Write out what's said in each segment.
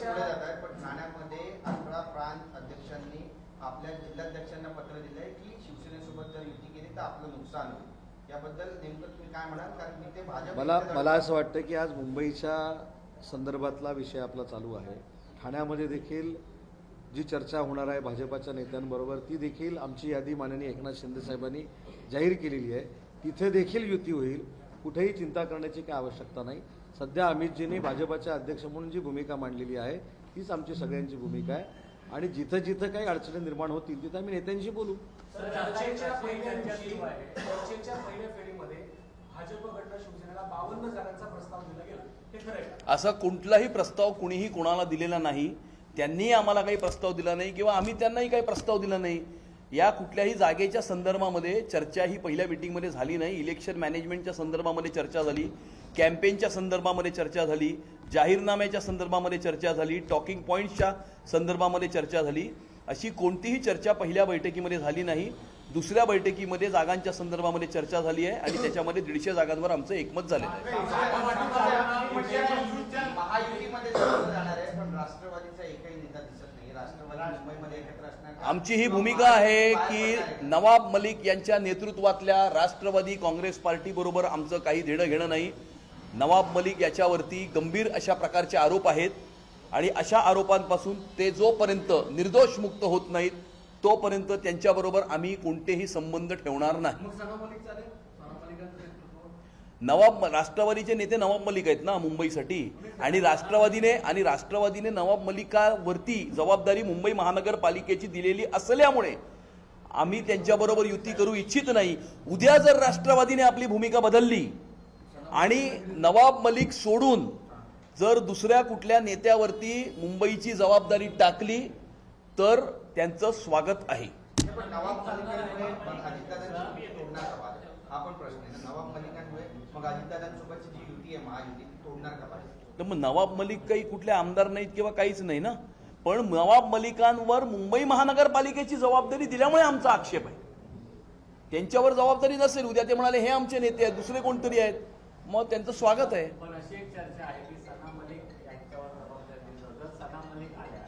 पुढे जात आहेत, पण ठाण्यामध्ये 18 प्रांत अध्यक्षांनी आपल्या जिल्हाध्यक्षांना पत्र दिलंय की शिवसेनेसोबत जर युती केली तर आपलं नुकसान होईल. याबद्दल नेमकं तुम्ही काय म्हणाल? कारण की ते भाजप मला असं वाटतं की आज मुंबईच्या संदर्भातला विषय आपला चालू आहे. ठाण्यामध्ये देखील जी चर्चा होणार आहे भाजपाच्या नेत्यांबरोबर ती देखील आमची यादी माननीय एकनाथ शिंदे साहेबांनी जाहीर केलेली आहे. तिथे देखील युती होईल. कुठेही चिंता करण्याची काही आवश्यकता नाही. सध्या अमितजींनी भाजपाचे अध्यक्ष म्हणून जी भूमिका मांडलेली आहे तीच आमची सगळ्यांची भूमिका आहे आणि जिथं जिथं काही अडचणी निर्माण होतील तिथं आम्ही नेत्यांशी बोलू. चर्चेच्या पहिल्या फेरीमध्ये भाजपकडनं शिवसेनेला 52 जागांचा प्रस्ताव दिला गेला, हे खरं आहे? असा कुठलाही प्रस्ताव कुणीही कोणाला दिलेला नाही. त्यांनी आम्हाला काही प्रस्ताव दिला नाही किंवा आम्ही त्यांनाही काही प्रस्ताव दिला नाही. या कुठल्याही जागेच्या संदर्भामध्ये चर्चा ही पहिल्या मिटिंगमध्ये झाली नाही. इलेक्शन मॅनेजमेंटच्या संदर्भामध्ये चर्चा झाली, कॅम्पेनच्या संदर्भामध्ये चर्चा झाली, जाहीरनाम्याच्या संदर्भामध्ये चर्चा झाली, टॉकिंग पॉईंट्सच्या संदर्भामध्ये चर्चा झाली. अशी कोणतीही चर्चा पहिल्या बैठकीमध्ये झाली नाही. दुसऱ्या बैठकीमध्ये जागांच्या संदर्भामध्ये चर्चा झाली आहे आणि त्याच्यामध्ये 150 जागांवर आमचं एकमत झालेलं आहे. महायुतीमध्ये जाणार आहे, पण राष्ट्रवादीचा एकही नेता दिसत नाही. राष्ट्रवादी मुंबईमध्ये एकत्र असणार. आमची ही भूमिका आहे की नवाब मलिक यांच्या नेतृत्वातल्या राष्ट्रवादी काँग्रेस पार्टी बरोबर आमचं काही देणं घेणं नाही. नवाब मलिक याच्यावरती गंभीर अशा प्रकारचे आरोप आहेत आणि अशा आरोपांपासून ते जोपर्यंत निर्दोष मुक्त होत नाहीत तोपर्यंत त्यांच्याबरोबर आम्ही कोणतेही संबंध ठेवणार नाही. राष्ट्रवादीचे नेते नवाब मलिक आहेत ना मुंबईसाठी, आणि राष्ट्रवादीने नवाब मलिकावरती जबाबदारी मुंबई महानगरपालिकेची दिलेली असल्यामुळे आम्ही त्यांच्याबरोबर युती करू इच्छित नाही. उद्या जर राष्ट्रवादीने आपली भूमिका बदलली आणि नवाब मलिक सोडून जर दुसऱ्या कुठल्या नेत्यावरती मुंबईची जबाबदारी टाकली तर त्यांचं स्वागत आहे. नवाब मलिकांमुळे अजितदादांची युती तोडणार का भाजप? हा पण प्रश्न आहे. नवाब मलिकांमुळे मग अजितदादांसोबतची जी युती आहे महायुती ती तोडणार का भाजप? तर मग नवाब मलिक काही कुठले आमदार नाहीत किंवा काहीच नाही ना. पण नवाब मलिकांवर मुंबई महानगरपालिकेची जबाबदारी दिल्यामुळे आमचा आक्षेप आहे. त्यांच्यावर जबाबदारी नसेल, उद्या ते म्हणाले हे आमचे नेते आहेत, दुसरे कोणतरी आहेत, मग त्यांचं स्वागत आहे. पण अशी एक चर्चा आहे की सना मलिक यांच्यावर जबाबदारी दिली. जर सना मलिक आल्या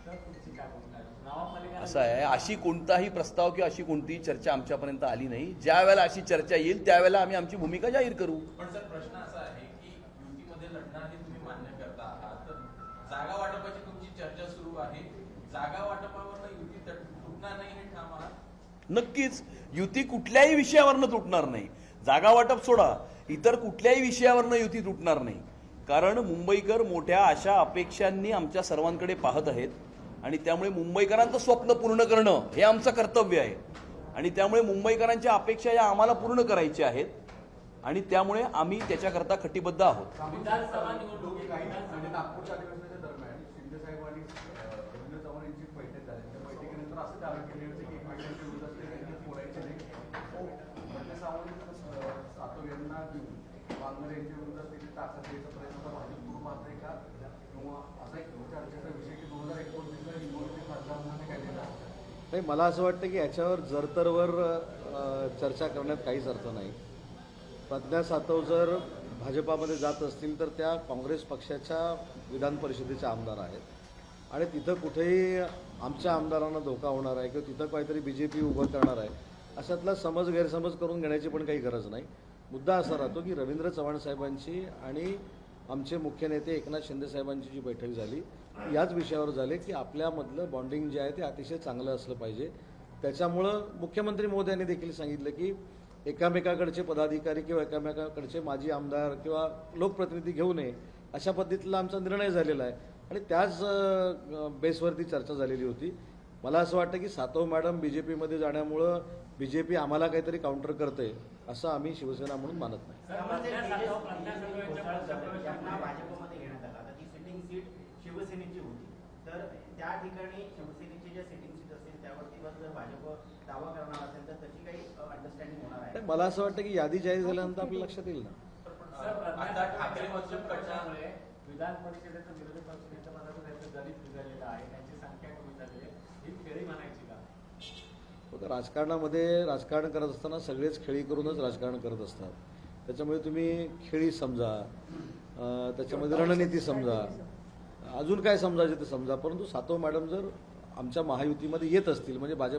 तर तुमची काय भूमिका आहे? नवाब मलिक असं आहे, अशी कोणताही प्रस्ताव किंवा अशी कोणतीही चर्चा आमच्यापर्यंत आली नाही. ज्या वेळेला अशी चर्चा येईल त्यावेळेला आम्ही आमची भूमिका जाहीर करू. पण सर प्रश्न असा आहे की युतीमध्ये लढणार हे तुम्ही मान्य करता आहात, तर जागा वाटपाची तुमची चर्चा सुरू आहे. जागा वाटपावर युती तुटणार नाही हे ठाम आहात? नक्कीच युती कुठल्याही विषयावरनं तुटणार नाही. जागा वाटप सोडा, इतर कुठल्याही विषयावरनं युती तुटणार नाही. कारण मुंबईकर मोठ्या आशा अपेक्षांनी आमच्या सर्वांकडे पाहत आहेत आणि त्यामुळे मुंबईकरांचं स्वप्न पूर्ण करणं हे आमचं कर्तव्य आहे आणि त्यामुळे मुंबईकरांच्या अपेक्षा या आम्हाला पूर्ण करायच्या आहेत आणि त्यामुळे आम्ही त्याच्याकरता कटिबद्ध आहोत. विधानसभा निवडणुकी नागपूरच्या अधिवेशनाच्या दरम्यान शिंदे साहेब आणि रवींद्र चव्हाण यांची बैठक झाली. त्या बैठकीनंतर असं आरोप केले होते की एकमेकांच्या विरोधात त्यांनी बोलायचे नाही. म्हणजे सातव यांना घेऊन वाघमारे यांच्या विरोधात त्यांनी ताकद द्यायचा प्रयत्न भाजप करून पाहतोय का? किंवा असा एक चर्चेचा विषय की 2029ला निवडणुकीत खासदार म्हणून काढलेला नाही. मला असं वाटतं की याच्यावर जरतरवर चर्चा करण्यात काहीच अर्थ नाही. प्रज्ञा सातव जर भाजपामध्ये जात असतील तर त्या काँग्रेस पक्षाच्या विधान परिषदेच्या आमदार आहेत आणि तिथं कुठेही आमच्या आमदारांना धोका होणार आहे किंवा तिथं काहीतरी BJP उभं करणार आहे अशातला समज गैरसमज करून घेण्याची पण काही गरज नाही. मुद्दा असा राहतो की रवींद्र चव्हाण साहेबांची आणि आमचे मुख्य नेते एकनाथ शिंदे साहेबांची जी बैठक झाली याच विषयावर झाले की आपल्यामधलं बॉन्डिंग जे आहे ते अतिशय चांगलं असलं पाहिजे. त्याच्यामुळं मुख्यमंत्री महोदयांनी देखील सांगितलं की एकामेकाकडचे पदाधिकारी किंवा एकामेकाकडचे माजी आमदार किंवा लोकप्रतिनिधी घेऊ नये अशा पद्धतीला आमचा निर्णय झालेला आहे आणि त्याच बेसवरती चर्चा झालेली होती. मला असं वाटतं की सातव मॅडम BJPमध्ये जाण्यामुळं BJP आम्हाला काहीतरी काउंटर करते असं आम्ही शिवसेना म्हणून मानत नाही. भाजपमध्ये घेण्यात आला तर ती सिटिंग सीट शिवसेनेची होती, तर त्या ठिकाणी शिवसेनेची ज्या सिटिंग सीट असतील त्यावरती जर भाजप दावा करणार असेल तर तशी काही अंडरस्टँडिंग होणार आहे? मला असं वाटतं की यादी जाहीर झाल्यानंतर आपल्या लक्षात येईल ना. आता ठाकरे मधून कशामुळे विधान परिषदेचं विरोधी पक्षनेता पदाचं दलित निघालेलं आहे, त्यांची संख्या कमी झाली आहे, ही खेळी म्हणायची का? राजकारणामध्ये राजकारण करत असताना सगळेच खेळी करूनच राजकारण करत असतात. त्याच्यामुळे तुम्ही खेळी समजा, त्याच्यामध्ये रणनीती समजा. अजून काय समजायचं ते समजा, परंतु सातव मॅडम जर आमच्या महायुतीमध्ये येत असतील म्हणजे भाजपा